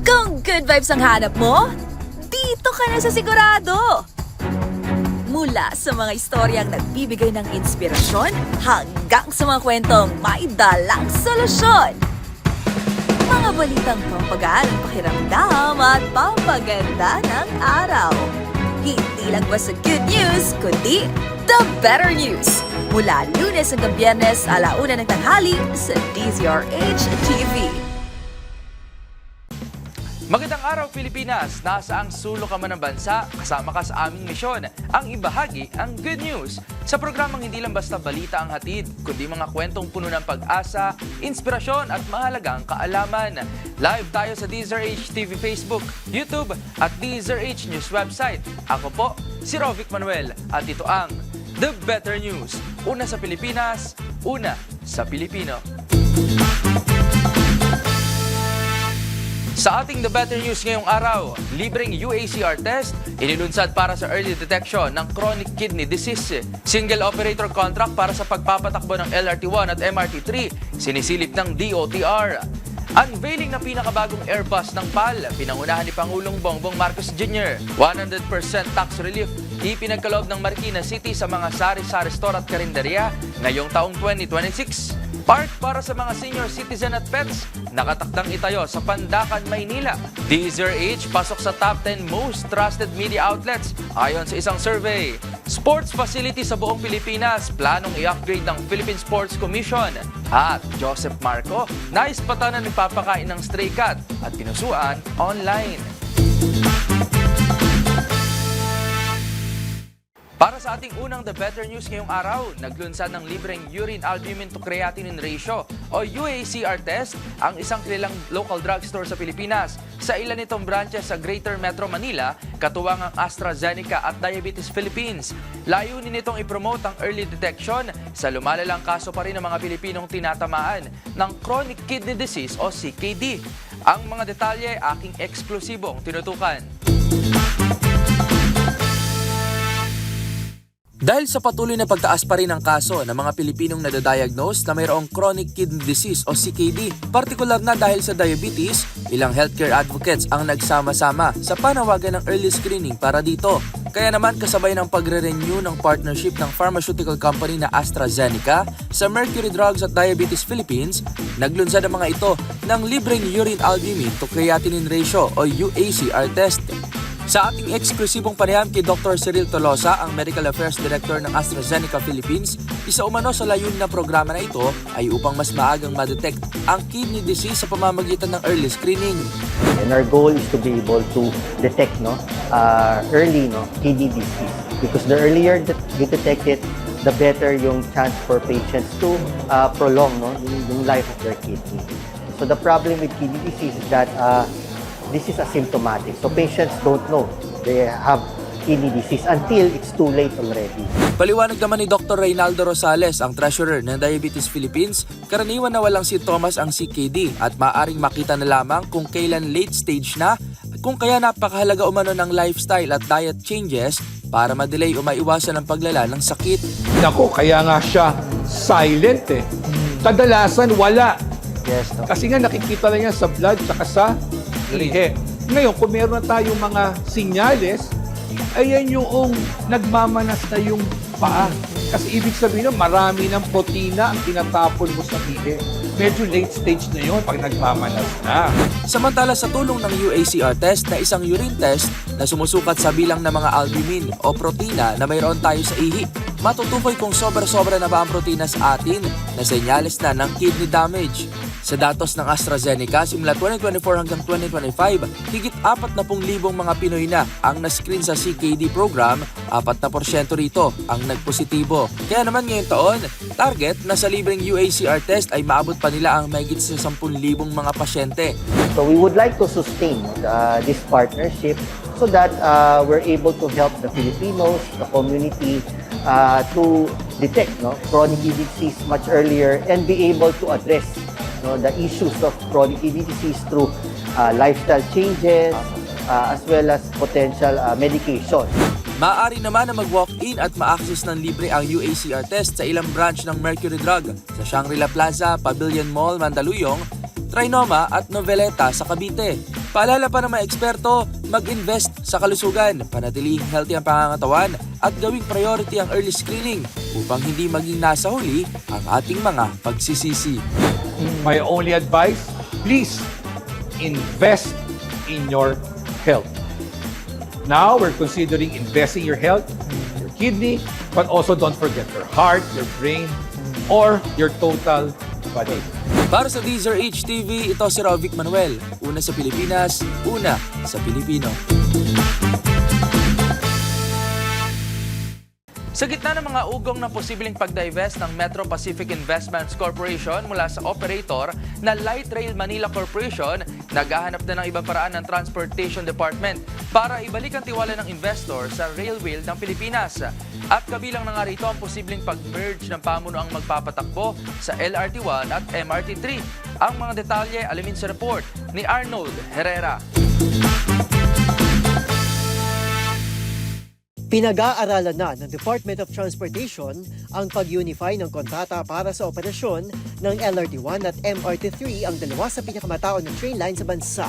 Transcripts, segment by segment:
Kung good vibes ang hanap mo, dito ka na sa sigurado! Mula sa mga istoryang nagbibigay ng inspirasyon hanggang sa mga kwentong may dalang solusyon. Mga balitang pampagaan ang pakiramdam at pampaganda ng araw. Hindi lang basta good news, kundi the better news. Mula Lunes hanggang Biyernes, 1:00 ng tanghali sa DZRH TV. Magandang araw Pilipinas! Nasa ang sulok ka man ng bansa, kasama ka sa aming misyon, ang ibahagi ang good news. Sa programang hindi lang basta balita ang hatid, kundi mga kwentong puno ng pag-asa, inspirasyon at mahalagang kaalaman. Live tayo sa DZRH TV Facebook, YouTube at DZRH News website. Ako po, si Rovic Manuel at ito ang The Better News. Una sa Pilipinas, una sa Pilipino. Sa ating The Better News ngayong araw, libreng UACR test, inilunsad para sa early detection ng chronic kidney disease. Single operator contract para sa pagpapatakbo ng LRT1 at MRT3, sinisilip ng DOTR. Unveiling na pinakabagong Airbus ng PAL, pinangunahan ni Pangulong Bongbong Marcos Jr. 100% tax relief, ipinagkaloob ng Marikina City sa mga sari-sari store at karinderya ngayong taong 2026. Park para sa mga senior citizen at pets, nakatakdang itayo sa Pandacan, Maynila. DZRH pasok sa top 10 most trusted media outlets ayon sa isang survey. Sports facility sa buong Pilipinas, planong i-upgrade ng Philippine Sports Commission. At Joseph Marco, nais patanan ng papakain ng stray cat at pinusuan online. Para sa ating unang The Better News ngayong araw, naglunsad ng libreng urine albumin to creatinine ratio o UACR test ang isang kilalang local drugstore sa Pilipinas. Sa ilan nitong branches sa Greater Metro Manila, katuwang ang AstraZeneca at Diabetes Philippines. Layunin nitong i-promote ang early detection sa lumalalang kaso pa rin ng mga Pilipinong tinatamaan ng chronic kidney disease o CKD. Ang mga detalye aking eksklusibong tinutukan. Dahil sa patuloy na pagtaas pa rin ng kaso ng mga Pilipinong nadadiagnose na mayroong chronic kidney disease o CKD, partikular na dahil sa diabetes, ilang healthcare advocates ang nagsama-sama sa panawagan ng early screening para dito. Kaya naman kasabay ng pagre-renew ng partnership ng pharmaceutical company na AstraZeneca sa Mercury Drugs at Diabetes Philippines, naglunsad ang mga ito ng libreng urine albumin to creatinine ratio o UACR test. Sa ating eksklusibong panayam kay Dr. Cyril Tolosa, ang Medical Affairs Director ng AstraZeneca Philippines, isa umano sa layunin na programa na ito ay upang mas maagang ma-detect ang kidney disease sa pamamagitan ng early screening. And our goal is to be able to detect early kidney disease. Because the earlier that you detect it, the better yung chance for patients to prolong yung life of their kidney. So the problem with kidney disease is that this is asymptomatic. So patients don't know they have kidney disease until it's too late already. Paliwanag naman ni Dr. Reynaldo Rosales, ang treasurer ng Diabetes Philippines, karaniwan na walang sintomas ang CKD at maaaring makita na lamang kung kailan late stage na at kung kaya napakahalaga umano ng lifestyle at diet changes para ma-delay o maiwasan ang paglala ng sakit. Nako, kaya nga siya silent eh. Kadalasan wala. Yes, no? Kasi nga nakikita lang yan sa blood at sa lihe. Ngayon, kung meron na tayong mga sinyales, ayan yung nagmamanas na yung paa. Kasi ibig sabihin marami ng protina ang tinatapon mo sa lihe. Medyo late stage na yun pag nagmamanas na. Samantala sa tulong ng UACR test na isang urine test na sumusukat sa bilang ng mga albumin o protina na mayroon tayo sa ihi, matutukoy kung sobra-sobra na ba ang protina sa atin na senyales na ng kidney damage. Sa datos ng AstraZeneca, simula 2024 hanggang 2025, higit 40,000 mga Pinoy na ang na-screen sa CKD program, 4% rito ang nagpositibo. Kaya naman ngayong taon, target na sa libreng UACR test ay maabot pa nila ang mahigit sa 10,000 mga pasyente. So we would like to sustain this partnership so that we're able to help the Filipinos, the community, to detect chronic kidney disease much earlier and be able to address the issues of chronic kidney disease through lifestyle changes as well as potential medication. Maaari naman na mag-walk-in at ma-access ng libre ang UACR test sa ilang branch ng Mercury Drug sa Shangri-La Plaza, Pavilion Mall, Mandaluyong, Trinoma at Noveleta sa Cavite. Paalala pa ng mga eksperto, mag-invest sa kalusugan, panatiling healthy ang pangangatawan at gawing priority ang early screening upang hindi maging nasa huli ang ating mga pagsisisi. My only advice, please invest in your health. Now, we're considering investing your health, your kidney, but also don't forget your heart, your brain, or your total body. Para sa Deezer HTV, ito si Rovic Manuel. Una sa Pilipinas, una sa Pilipino. Sa gitna ng mga ugong ng posibleng pag-divest ng Metro Pacific Investments Corporation mula sa operator na Light Rail Manila Corporation, naghahanap na ng ibang paraan ng Transportation Department para ibalik ang tiwala ng investor sa railway ng Pilipinas. At kabilang na nga rito ang posibleng pag-merge ng pamunuang magpapatakbo sa LRT1 at MRT3. Ang mga detalye alamin sa report ni Arnold Herrera. Pinag-aaralan na ng Department of Transportation ang pag-unify ng kontrata para sa operasyon ng LRT1 at MRT3, ang dalawa sa pinakamataon na train line sa bansa.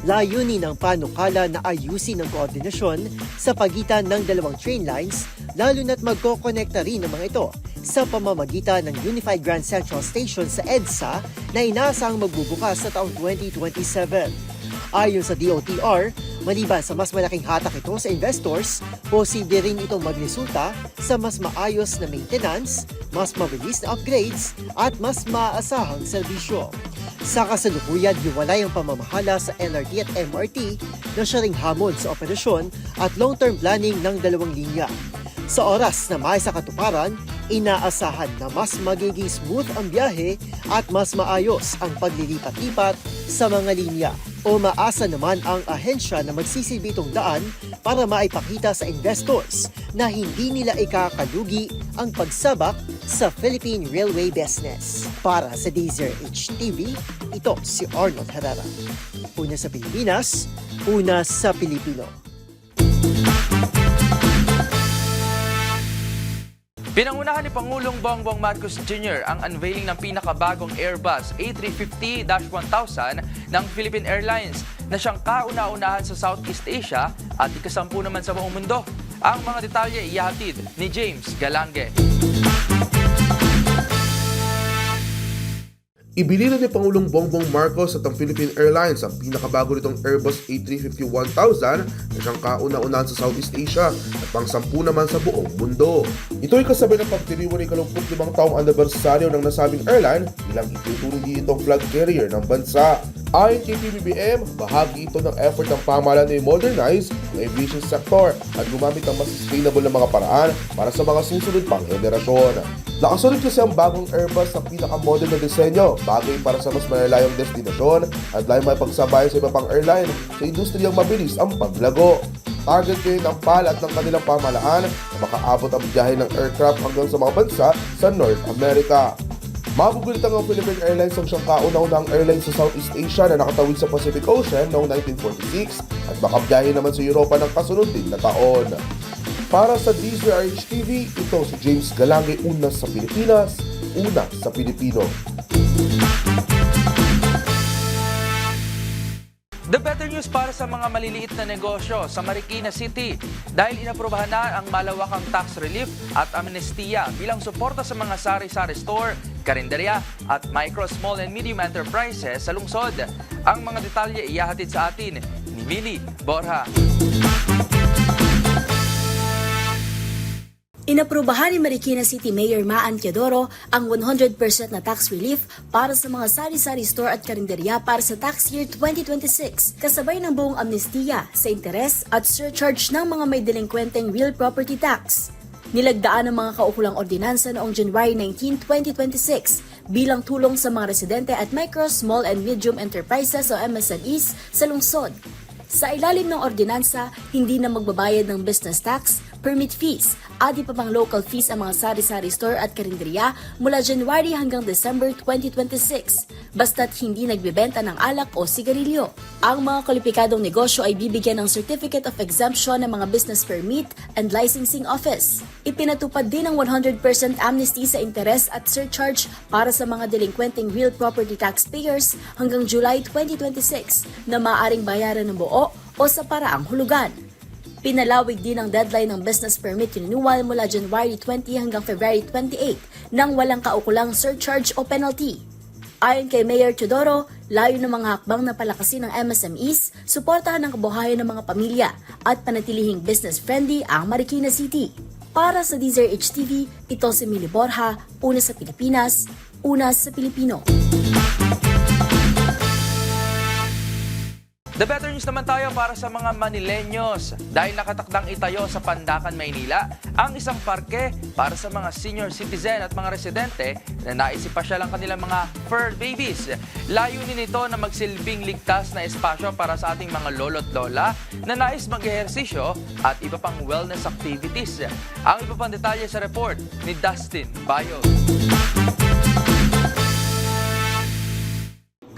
Layunin ng panukala na ayusin ang koordinasyon sa pagitan ng dalawang train lines, lalo na't magkokonekta rin ng mga ito sa pamamagitan ng Unified Grand Central Station sa EDSA na inaasang magbubukas sa taong 2027. Ayon sa DOTR, maliban sa mas malaking hatak ito sa investors, posible rin itong magresulta sa mas maayos na maintenance, mas mabilis na upgrades, at mas maaasahang serbisyo. Sa kasalukuyan, hiwalay ang pamamahala sa LRT at MRT na siya ring hamon sa operasyon at long-term planning ng dalawang linya. Sa oras na may sa katuparan, inaasahan na mas magiging smooth ang biyahe at mas maayos ang paglilipat-lipat sa mga linya. O maasa naman ang ahensya na magsisilbi itong daan para maipakita sa investors na hindi nila ikakalugi ang pagsabak sa Philippine railway business. Para sa Deezer HTV, ito si Arnold Herrera. Una sa Pilipinas, una sa Pilipino. Pinangunahan ni Pangulong Bongbong Marcos Jr. ang unveiling ng pinakabagong Airbus A350-1000 ng Philippine Airlines na siyang kauna-unahan sa Southeast Asia at ika-10 naman sa buong mundo. Ang mga detalye ihahatid ni James Galange. Ibinilid ni Pangulong Bongbong Marcos at ang Philippine Airlines ang pinakabago nitong Airbus A350-1000 na siyang kauna-unahan sa Southeast Asia at pang-10 naman sa buong mundo. Ito ay kasabay ng pagdiriwang ng 25 taong anibersaryo ng nasabing airline bilang itutuloy din itong flag carrier ng bansa. Ayon kay PBBM, bahagi ito ng effort ng pamahalaan na i-modernize ang aviation sector at gumamit ng mas sustainable na mga paraan para sa mga susunod pang henerasyon. Nakasunod kasi ang bagong Airbus sa pinaka-modern na disenyo, bagay para sa mas malalayong destinasyon at layo may pagsabayan sa iba pang airline sa industriyang mabilis ang paglago. Target ngayon ng PAL at ng kanilang pamahalaan na makaabot ang biyahe ng aircraft hanggang sa mga bansa sa North America. Magugulitan ang Philippine Airlines ang siyang kauna-unahang airline sa Southeast Asia na nakatawid sa Pacific Ocean noong 1946 at makabiyahe naman sa Europa ng kasunod din na taon. Para sa DZRH TV, ito si James Galange, una sa Pilipinas, una sa Pilipino. The better news para sa mga maliliit na negosyo sa Marikina City dahil inaprobahan na ang malawakang tax relief at amnestiya bilang suporta sa mga sari-sari store, karinderya at micro, small and medium enterprises sa lungsod. Ang mga detalye ihahatid sa atin ni Millie Borja. Inaprubahan ni Marikina City Mayor Maan Teodoro ang 100% na tax relief para sa mga sari-sari store at karinderya para sa tax year 2026, kasabay ng buong amnestiya sa interes at surcharge ng mga may delinkwenteng real property tax. Nilagdaan ng mga kaukulang ordinansa noong January 19, 2026 bilang tulong sa mga residente at micro, small and medium enterprises o MSMEs sa lungsod. Sa ilalim ng ordinansa, hindi na magbabayad ng business tax, permit fees at iba pang local fees ang mga sari-sari store at karinderya mula January hanggang December 2026, basta't hindi nagbebenta ng alak o sigarilyo. Ang mga kwalipikadong negosyo ay bibigyan ng Certificate of Exemption ng mga Business Permit and Licensing Office. Ipinatupad din ang 100% amnesty sa interes at surcharge para sa mga delinquenteng real property taxpayers hanggang July 2026 na maaaring bayaran ng buo o sa paraang hulugan. Pinalawig din ang deadline ng business permit renewal mula January 20 hanggang February 28 nang walang kaukulang surcharge o penalty. Ayon kay Mayor Teodoro, layo ng mga hakbang na palakasin ng MSMEs, suportahan ang kabuhayan ng mga pamilya at panatilihing business-friendly ang Marikina City. Para sa DZRH TV, ito si Mili Borja, una sa Pilipinas, una sa Pilipino. The better news naman tayo para sa mga Manileños dahil nakatakdang itayo sa Pandacan, Maynila ang isang parke para sa mga senior citizen at mga residente na naisipasya lang kanilang mga fur babies. Layunin nito na magsilbing ligtas na espasyo para sa ating mga lolo't lola na nais mag-ehersisyo at iba pang wellness activities. Ang iba pang detalye sa report ni Dustin Bayo.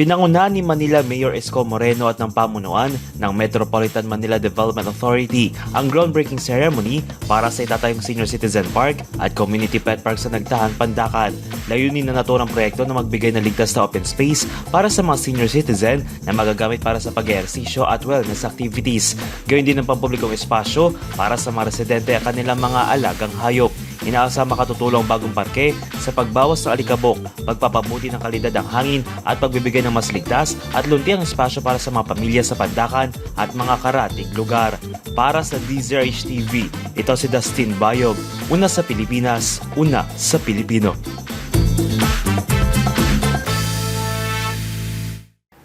Pinangunahan ni Manila Mayor Isko Moreno at ng pamunuan ng Metropolitan Manila Development Authority ang groundbreaking ceremony para sa itatayong Senior Citizen Park at Community Pet Park sa Nagtahan, Pandacan. Layunin na naturang proyekto na magbigay ng ligtas na open space para sa mga senior citizen na magagamit para sa pag-ehersisyo at wellness activities. Gawin din ng pampublikong espasyo para sa mga residente at kanilang mga alagang hayop. Inaasam makatutulong bagong parke sa pagbawas ng alikabok, pagpapabuti ng kalidad ng hangin at pagbibigay ng mas ligtas at luntiang espasyo para sa mga pamilya sa Pandacan at mga karating lugar. Para sa DZRH TV, ito si Dustin Bayog, una sa Pilipinas, una sa Pilipino.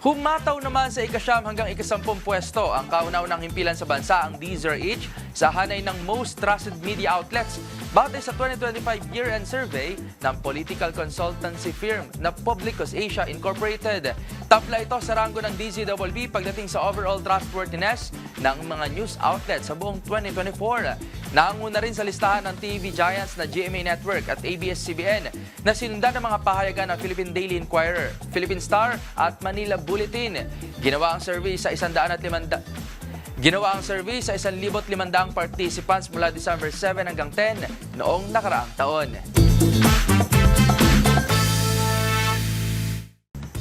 Humataw naman sa ika-9 hanggang ika-10 pwesto ang kauna-unang himpilan sa bansa ang DZRH sa hanay ng most trusted media outlets batay sa 2025 year-end survey ng political consultancy firm na Publicus Asia Incorporated. Tapla ito sa ranggo ng DZWB pagdating sa overall trustworthiness ng mga news outlets sa buong 2024. Nanguna rin sa listahan ng TV giants na GMA Network at ABS-CBN na sinundan ng mga pahayagan ng Philippine Daily Inquirer, Philippine Star at Manila Bulletin. Ginawa ang survey sa 1,500 participants mula December 7 hanggang 10 noong nakaraang taon.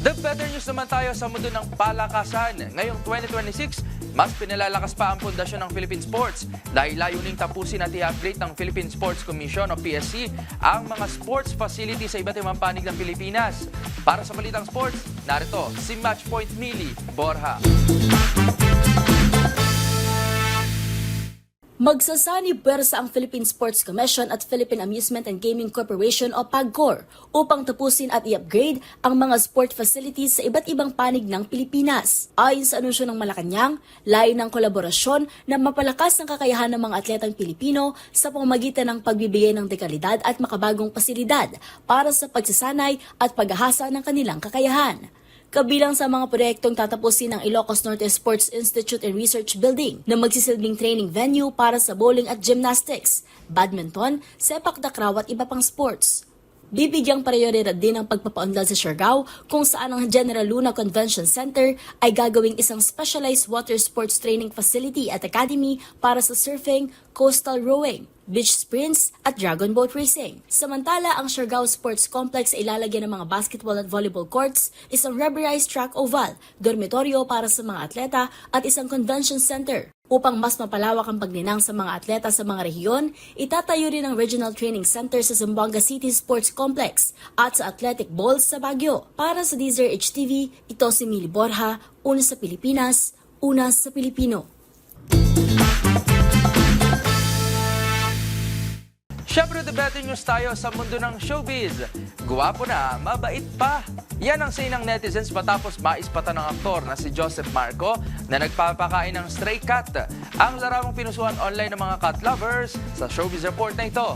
The better news naman tayo sa mundo ng palakasan. Ngayong 2026, mas pinalalakas pa ang pundasyon ng Philippine Sports dahil layuning tapusin at i-upgrade ng Philippine Sports Commission o PSC ang mga sports facility sa iba't ibang panig ng Pilipinas. Para sa Balitang Sports, narito si Matchpoint Mili Borja. Magsasani puwersa ang Philippine Sports Commission at Philippine Amusement and Gaming Corporation o PAGCOR upang tapusin at i-upgrade ang mga sport facilities sa iba't ibang panig ng Pilipinas. Ayon sa anunsyo ng Malacanang, layo ng kolaborasyon na mapalakas ang kakayahan ng mga atletang Pilipino sa pamamagitan ng pagbibigay ng dekalidad at makabagong pasilidad para sa pagsasanay at paghahasa ng kanilang kakayahan. Kabilang sa mga proyektong tatapusin ng Ilocos Norte Sports Institute and Research Building na magsisilbing training venue para sa bowling at gymnastics, badminton, sepak takraw at iba pang sports. Bibigyang prioridad din ang pagpapaunlad sa Siargao kung saan ang General Luna Convention Center ay gagawing isang specialized water sports training facility at academy para sa surfing, coastal rowing, beach sprints at dragon boat racing. Samantala, ang Siargao Sports Complex ay ilalagyan ng mga basketball at volleyball courts, isang rubberized track oval, dormitoryo para sa mga atleta at isang convention center. Upang mas mapalawak ang pagninang sa mga atleta sa mga rehiyon, itatayo rin ang Regional Training Center sa Zamboanga City Sports Complex at sa Athletic Balls sa Baguio. Para sa DZRH TV, ito si Mili Borja, una sa Pilipinas, una sa Pilipino. Siyempre, the better news tayo sa mundo ng showbiz. Guwapo na, mabait pa. Yan ang say ng netizens matapos maispatan ng aktor na si Joseph Marco na nagpapakain ng stray cat. Ang larawang pinusuhan online ng mga cat lovers sa showbiz report na ito.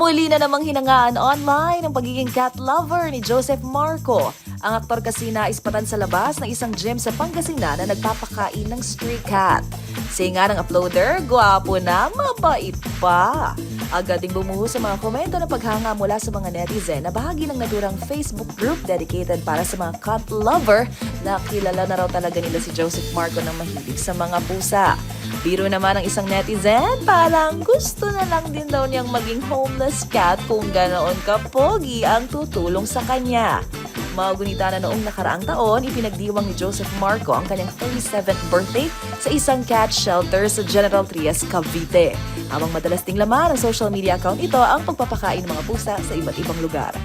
Muli na namang hinangaan online ang pagiging cat lover ni Joseph Marco. Ang aktor kasi naispatan sa labas ng isang gym sa Pangasinan na nagpapakain ng stray cat. Singa ng uploader, gwapo na, mabait pa. Agad ding bumuho sa mga komento na paghanga mula sa mga netizen na bahagi ng naturang Facebook group dedicated para sa mga cat lover na kilala na raw talaga nila si Joseph Marco ng mahilig sa mga pusa. Biro naman ng isang netizen, parang gusto na lang din daw niyang maging homeless cat kung ganoon kapogi ang tutulong sa kanya. Magunita na noong nakaraang taon, ipinagdiwang ni Joseph Marco ang kanyang 37th birthday sa isang cat shelter sa General Trias, Cavite. Habang madalas ding laman ng social media account ito ang pagpapakain ng mga pusa sa iba't ibang lugar.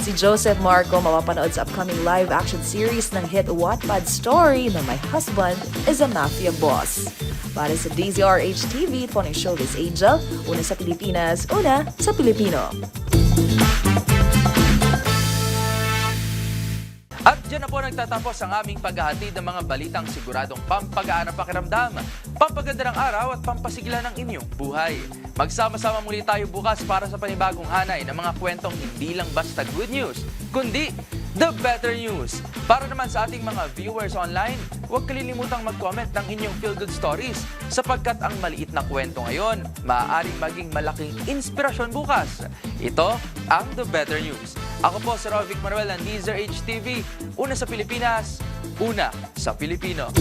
Si Joseph Marco mapapanood sa upcoming live-action series ng hit Wattpad story na My Husband is a Mafia Boss. Para sa DZRH TV, ito po ng Showbiz Angel, una sa Pilipinas, una sa Pilipino. At dyan na po nagtatapos ang aming paghahatid ng mga balitang siguradong pampagaan ang pakiramdam, pampaganda ng araw at pampasigla ng inyong buhay. Magsama-sama muli tayo bukas para sa panibagong hanay ng mga kwentong hindi lang basta good news, kundi the better news. Para naman sa ating mga viewers online, huwag kalilimutang mag-comment ng inyong feel-good stories sapagkat ang maliit na kwento ngayon maaaring maging malaking inspirasyon bukas. Ito ang The Better News. Ako po si Rovic Manuel ng DZRH TV, una sa Pilipinas, una sa Pilipino.